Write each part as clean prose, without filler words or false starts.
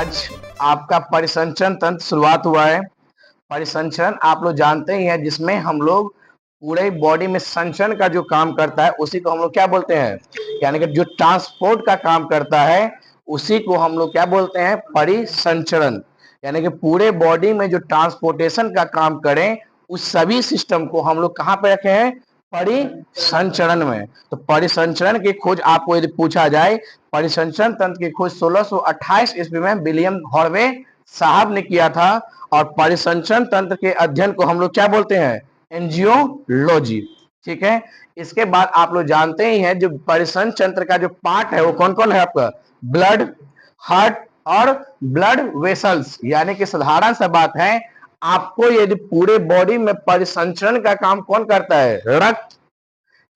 आज आपका परिसंचरण तंत्र शुरुआत हुआ है। परिसंचरण आप लोग जानते ही हैं, जिसमें हम लोग पूरे बॉडी में संचरण का जो काम करता है उसी को हम लोग क्या बोलते हैं, यानी कि जो ट्रांसपोर्ट का काम करता है उसी को हम लोग क्या बोलते हैं, परिसंचरण। यानी कि पूरे बॉडी में जो ट्रांसपोर्टेशन का काम करें उस सभी सिस्टम को हम लोग कहाँ पे रखे हैं, परिसंचरण में। तो परिसंचरण की खोज आपको यदि पूछा जाए, परिसंचरण तंत्र की खोज 1628 ईस्वी में विलियम हॉर्वे साहब ने किया था। और परिसंचरण तंत्र के अध्ययन को हम लोग क्या बोलते हैं, एंजियोलॉजी। ठीक है। इसके बाद आप लोग जानते ही हैं, जो परिसंचरण तंत्र का जो पार्ट है वो कौन कौन है आपका, ब्लड, हार्ट और ब्लड वेसल्स। यानी कि साधारण सा बात है, आपको यदि पूरे बॉडी में परिसंचरण का काम कौन करता है, रक्त,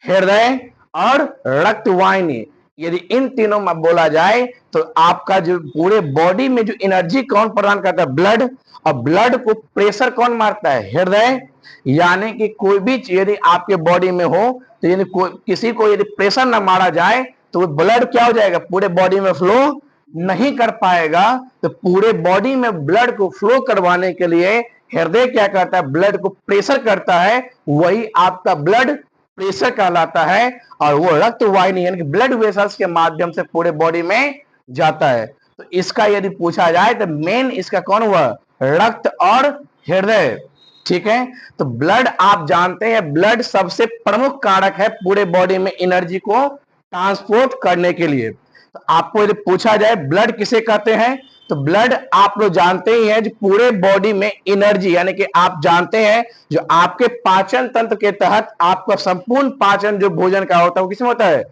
हृदय और रक्तवाहिनी। यदि इन तीनों में बोला जाए तो आपका जो पूरे बॉडी में जो एनर्जी कौन प्रदान करता है, ब्लड। और ब्लड को प्रेशर कौन मारता है, हृदय। यानी कि कोई भी चीज यदि आपके बॉडी में हो तो यदि किसी को यदि प्रेशर ना मारा जाए तो वो ब्लड क्या हो जाएगा, पूरे बॉडी में फ्लो नहीं कर पाएगा। तो पूरे बॉडी में ब्लड को फ्लो करवाने के लिए हृदय क्या करता है, ब्लड को प्रेशर करता है, वही आपका ब्लड प्रेशर कहलाता है। और वो रक्त वाहिनी यानी कि ब्लड वेसल्स के माध्यम से पूरे बॉडी में जाता है। तो इसका यदि पूछा जाए तो मेन इसका कौन हुआ, रक्त और हृदय। ठीक है। तो ब्लड आप जानते हैं, ब्लड सबसे प्रमुख कारक है पूरे बॉडी में एनर्जी को ट्रांसपोर्ट करने के लिए। तो आपको यदि पूछा जाए ब्लड किसे कहते हैं, तो ब्लड आप लोग जानते ही हैं, जो पूरे बॉडी में एनर्जी, यानी कि आप जानते हैं जो आपके पाचन तंत्र के तहत आपका संपूर्ण पाचन जो भोजन का होता है वो किसमें होता है,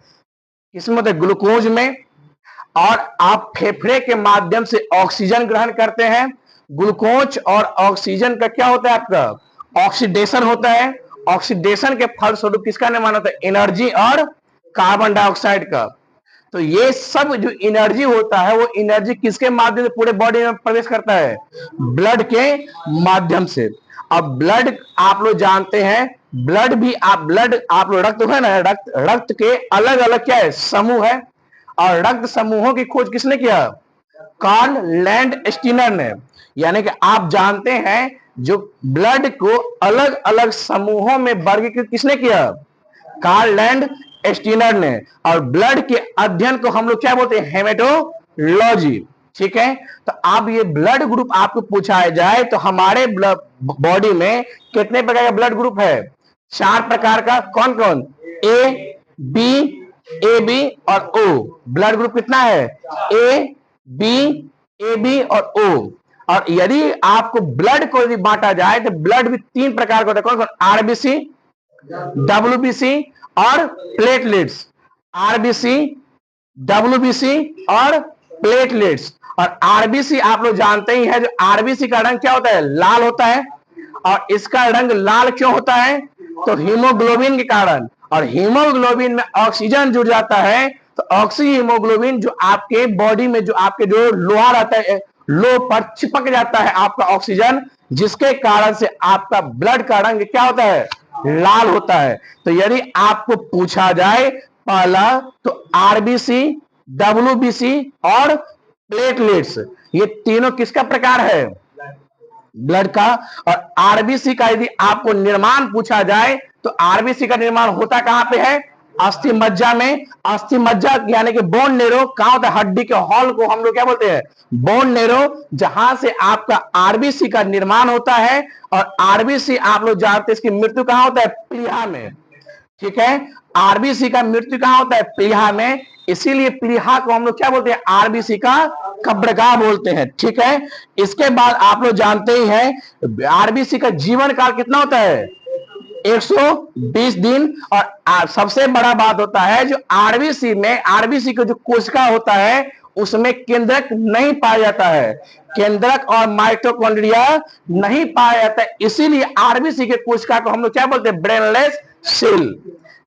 किसमें होता है, ग्लूकोज में। और आप फेफड़े के माध्यम से ऑक्सीजन ग्रहण करते हैं। ग्लूकोज और ऑक्सीजन का क्या होता है, आपका ऑक्सीडेशन होता है। ऑक्सीडेशन के फलस्वरूप किसका निर्माण होता है, एनर्जी और कार्बन डाइऑक्साइड का। तो ये सब जो एनर्जी होता है वो एनर्जी किसके माध्यम से पूरे बॉडी में प्रवेश करता है, ब्लड के माध्यम से। अब ब्लड आप लोग जानते हैं, ब्लड भी ब्लड आप लोग रक्त है ना, रक्त के अलग अलग क्या है, समूह है। और रक्त समूहों की खोज किसने किया, कार्ल लैंडस्टीनर ने। यानी कि आप जानते हैं जो ब्लड को अलग अलग समूहों में वर्गीकृत किसने किया, कार्ल लैंडस्टीनर ने। और ब्लड के अध्ययन को हम लोग क्या बोलते हैं, हेमेटोलॉजी। ठीक है। तो अब ये ब्लड ग्रुप आपको पूछा जाए तो हमारे बॉडी में कितने प्रकार का ब्लड ग्रुप है, 4 प्रकार का। कौन कौन, ए बी, ए बी और ओ। ब्लड ग्रुप कितना है, ए बी और ओ। और यदि आपको ब्लड को यदि बांटा जाए तो ब्लड भी 3 प्रकार का होता है। कौन कौन, आरबीसी, डब्ल्यूबीसी और प्लेटलेट्स। आरबीसी, डब्ल्यूबीसी और प्लेटलेट्स। और आरबीसी आप लोग जानते ही हैं, जो आरबीसी का रंग क्या होता है, लाल होता है। और इसका रंग लाल क्यों होता है, तो हीमोग्लोबिन के कारण। और हीमोग्लोबिन में ऑक्सीजन जुड़ जाता है तो ऑक्सी हीमोग्लोबिन जो आपके बॉडी में जो आपके जो लोहा रहता है, लो पर चिपक जाता है आपका ऑक्सीजन, जिसके कारण से आपका ब्लड का रंग क्या होता है, लाल होता है। तो यदि आपको पूछा जाए पहला, तो आरबीसी, डब्ल्यूबीसी और प्लेटलेट्स, ये तीनों किसका प्रकार है, ब्लड का। और आरबीसी का यदि आपको निर्माण पूछा जाए तो आरबीसी का निर्माण होता कहां पे है, अस्थि मज्जा में। अस्थि मज्जा यानी कि बोन नेरो कहां होता है, हड्डी के हॉल को हम लोग क्या बोलते हैं, बोन नेरो, जहां से आपका आरबीसी का निर्माण होता है। और आरबीसी आप लोग जानते हैं इसकी मृत्यु कहां होता है, प्लीहा में। ठीक है। आरबीसी का मृत्यु कहां होता है, प्लीहा में। इसीलिए प्लीहा को हम लोग क्या बोलते हैं, आरबीसी का कब्रगाह बोलते हैं। ठीक है। इसके बाद आप लोग जानते ही हैं आरबीसी का जीवन काल कितना होता है, 120 दिन। और सबसे बड़ा बात होता है जो आरबीसी में, आरबीसी का जो कोशिका होता है उसमें केंद्रक नहीं पाया जाता है, केंद्रक और माइटोकॉन्ड्रिया नहीं पाया जाता है। इसीलिए आरबीसी के कोशिका को हम लोग क्या बोलते हैं, ब्रेनलेस सेल।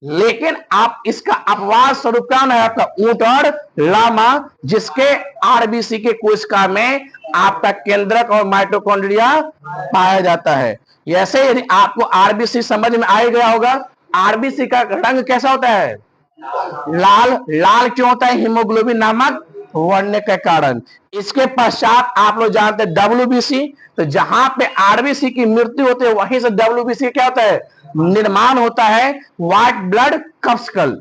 लेकिन आप इसका अपवाद स्वरूप क्या है आपका ऊंट और लामा, जिसके आरबीसी के कोशिका में आपका केंद्रक और माइटोकॉन्ड्रिया पाया जाता है। ऐसे यदि आपको आरबीसी समझ में आ गया होगा, आरबीसी का रंग कैसा होता है, लाल। लाल क्यों होता है, हीमोग्लोबिन नामक बढ़ने के कारण। इसके पश्चात आप लोग जानते हैं WBC, तो जहां पे RBC की मृत्यु होती है वहीं से WBC क्या होता है, निर्माण होता है, व्हाइट ब्लड कप्सिकल।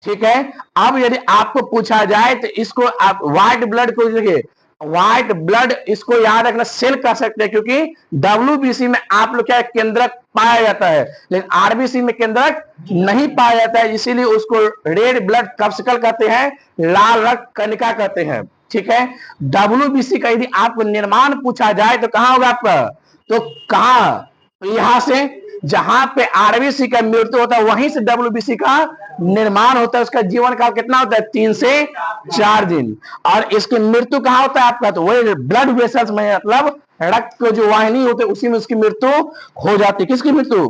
ठीक है। अब यदि आपको पूछा जाए तो इसको आप व्हाइट ब्लड को देखिए, व्हाइट ब्लड इसको याद रखना सेल कर सकते हैं, क्योंकि WBC में आप लोग क्या केंद्रक पाया जाता है, लेकिन RBC में केंद्रक नहीं पाया जाता है, इसीलिए उसको रेड ब्लड कप्सिकल कहते हैं, लाल रक्त कणिका कहते हैं। ठीक है। WBC का यदि आपको निर्माण पूछा जाए तो कहां होगा आपका, तो कहां, तो यहां से जहां पे RBC का मृत्यु होता है वहीं से WBC का निर्माण होता है। उसका जीवन काल कितना होता है, 3 से 4 दिन। और इसकी मृत्यु कहां होता है आपका, तो वही ब्लड वेसल्स में, मतलब रक्त को जो वाहिनी होते उसी में उसकी मृत्यु हो जाती है। किसकी मृत्यु,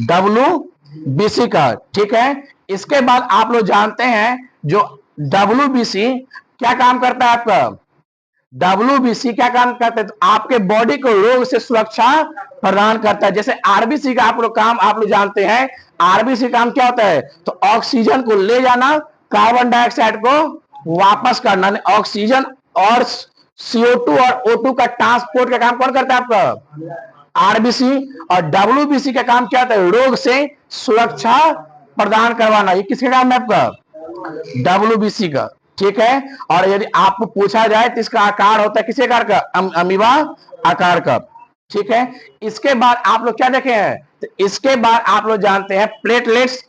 WBC का। ठीक है। इसके बाद आप लोग जानते हैं जो WBC क्या काम करता है आपका, WBC क्या काम करता है, तो आपके बॉडी को रोग से सुरक्षा प्रदान करता है। जैसे RBC का आप लोग काम आप लोग जानते हैं, RBC काम क्या होता है, तो ऑक्सीजन को ले जाना, कार्बन डाइऑक्साइड को वापस करना। ऑक्सीजन और CO2 और O2 का ट्रांसपोर्ट का काम कौन करता है आपका, RBC। और WBC का काम क्या होता है, रोग से सुरक्षा प्रदान करवाना। ये किसके काम है आपका, WBC का। ठीक है। और यदि आपको पूछा जाए तो इसका आकार होता है किसी आकार का, अमीबा आकार का। ठीक है। इसके बाद आप लोग क्या देखे हैं, तो इसके बाद आप लोग जानते हैं प्लेटलेट्स।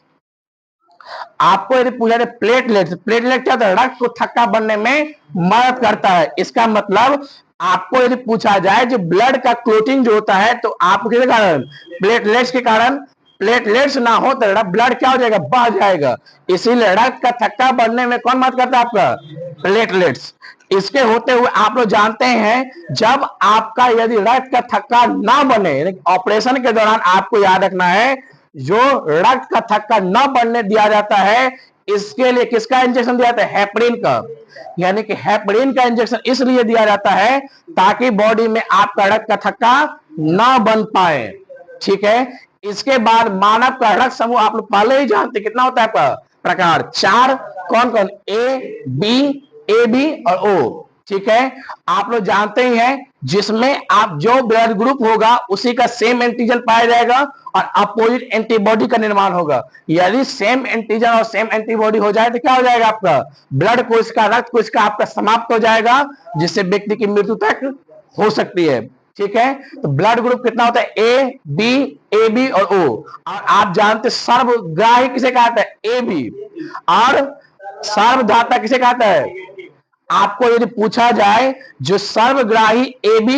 आपको यदि पूछा जाए प्लेटलेट्स, प्लेटलेट क्या होता है, रक्त को थक्का बनने में मदद करता है। इसका मतलब आपको यदि पूछा जाए जो ब्लड का क्लोटिंग जो होता है, तो आपको किसके कारण, प्लेटलेट्स के कारण। प्लेटलेट्स ना हो तो ब्लड क्या हो जाएगा, बह जाएगा। इसीलिए रक्त का थक्का बनने में कौन मदद करता है आपका, प्लेटलेट्स। इसके होते हुए आप लोग जानते हैं जब आपका यदि रक्त का थक्का ना बने, ऑपरेशन के दौरान आपको याद रखना है, जो रक्त का थक्का न बनने दिया जाता है, इसके लिए किसका इंजेक्शन दिया जाता है, हेपरिन का। यानी कि हेपरिन का इंजेक्शन इसलिए दिया जाता है ताकि बॉडी में आपका रक्त का थक्का ना बन पाए। ठीक है। इसके बाद मानव का रक्त समूह आप लोग पहले ही जानते कितना होता है आपका, प्रकार 4। कौन कौन, A B और O। ठीक है। आप लोग जानते ही हैं जिसमें आप जो ब्लड ग्रुप होगा उसी का सेम एंटीजन पाया जाएगा और अपोजिट एंटीबॉडी का निर्माण होगा। यदि सेम एंटीजन और सेम एंटीबॉडी हो जाए तो क्या हो जाएगा, आपका ब्लड कोशिका, रक्त कोशिका आपका समाप्त हो जाएगा, जिससे व्यक्ति की मृत्यु तक हो सकती है। ठीक है। तो ब्लड ग्रुप कितना होता है, AB और O। और आप जानते सर्वग्राही किसे कहता है, AB। और सर्वधाता किसे कहता है, आपको यदि पूछा जाए जो सर्वग्राही AB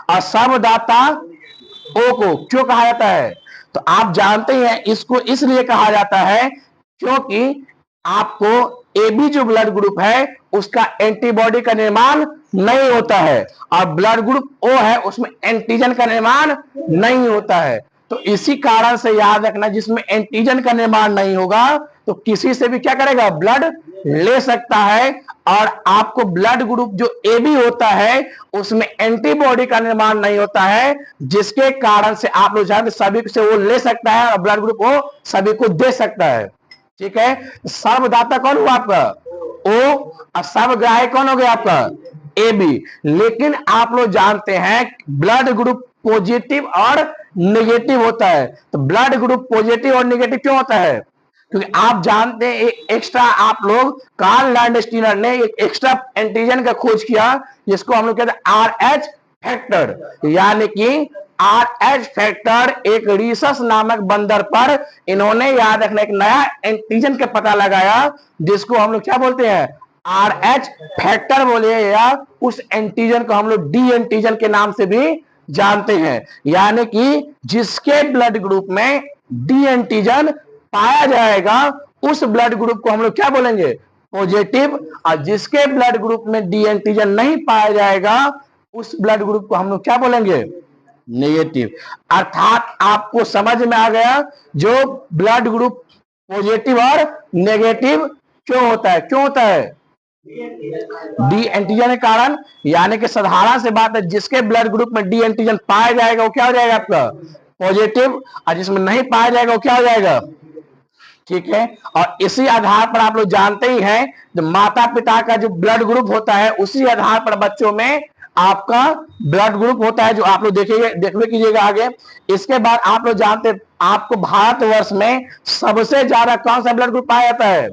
और सर्वदाता O को क्यों कहा जाता है, तो आप जानते हैं इसको इसलिए कहा जाता है क्योंकि आपको AB जो ब्लड ग्रुप है उसका एंटीबॉडी का निर्माण नहीं होता है, और ब्लड ग्रुप O है उसमें एंटीजन का निर्माण नहीं होता है। तो इसी कारण से याद रखना, जिसमें एंटीजन का निर्माण नहीं होगा तो किसी से भी क्या करेगा, ब्लड ले सकता है। और आपको ब्लड ग्रुप जो AB होता है उसमें एंटीबॉडी का निर्माण नहीं होता है, जिसके कारण से आप लोग जानते सभी से वो ले सकता है और ब्लड ग्रुप वो सभी को दे सकता है। ठीक है। सर्वदाता कौन हुआ आपका, O, और सर्वग्राही कौन हो गया आपका, AB। लेकिन आप लोग जानते हैं ब्लड ग्रुप पॉजिटिव और नेगेटिव होता है। तो ब्लड ग्रुप पॉजिटिव और नेगेटिव क्यों होता है, क्योंकि आप जानते हैं एक एक्स्ट्रा, आप लोग कार्ल लैंडस्टीनर ने एक एक्स्ट्रा एंटीजन का खोज किया जिसको हम लोग कहते हैं RH फैक्टर। यानी कि RH फैक्टर एक रीसस नामक बंदर पर इन्होंने याद रखना एक नया एंटीजन का पता लगाया जिसको हम लोग क्या बोलते हैं, RH फैक्टर बोले, या उस एंटीजन को हम लोग D एंटीजन के नाम से भी जानते हैं। यानी कि जिसके ब्लड ग्रुप में D एंटीजन पाया जाएगा उस ब्लड ग्रुप को हम लोग क्या बोलेंगे, पॉजिटिव। और जिसके ब्लड ग्रुप में D एंटीजन नहीं पाया जाएगा उस ब्लड ग्रुप को हम लोग क्या बोलेंगे, नेगेटिव। अर्थात आपको समझ में आ गया जो ब्लड ग्रुप पॉजिटिव और नेगेटिव क्यों होता है, क्यों होता है, D एंटीजन के कारण। यानी कि साधारण से बात है, जिसके ब्लड ग्रुप में D एंटीजन पाया जाएगा वो क्या हो जाएगा आपका, पॉजिटिव, और जिसमें नहीं पाया जाएगा वो क्या हो जाएगा, ठीक है। और इसी आधार पर आप लोग जानते ही हैं, जो माता पिता का जो ब्लड ग्रुप होता है उसी आधार पर बच्चों में आपका ब्लड ग्रुप होता है, जो आप लोग देखिए कीजिएगा आगे। इसके बाद आप लोग जानते हैं, आपको भारतवर्ष में सबसे ज्यादा कौन सा ब्लड ग्रुप पाया जाता है?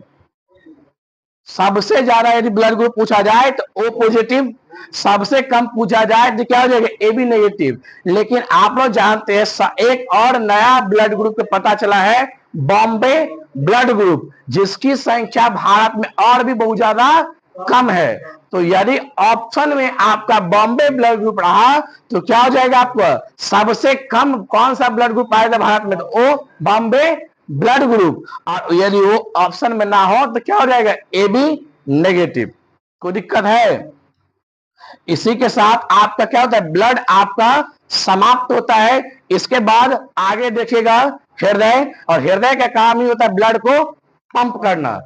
सबसे ज्यादा यदि ब्लड ग्रुप पूछा जाए तो ओ पॉजिटिव, सबसे कम पूछा जाए तो क्या हो जाएगा? A B negative. लेकिन आप लोग जानते हैं एक और नया ब्लड ग्रुप का पता चला है, बॉम्बे ब्लड ग्रुप, जिसकी संख्या भारत में और भी बहुत ज्यादा कम है। तो यदि ऑप्शन में आपका बॉम्बे ब्लड ग्रुप रहा तो क्या हो जाएगा? आपको सबसे कम कौन सा ब्लड ग्रुप आएगा भारत में? तो ओ बॉम्बे ब्लड ग्रुप। और यदि वो ऑप्शन में ना हो तो क्या हो जाएगा? A B negative. कोई दिक्कत है? इसी के साथ आपका क्या होता है? ब्लड आपका समाप्त होता है। इसके बाद आगे देखिएगा हृदय, और हृदय का काम ही होता है ब्लड को पंप करना।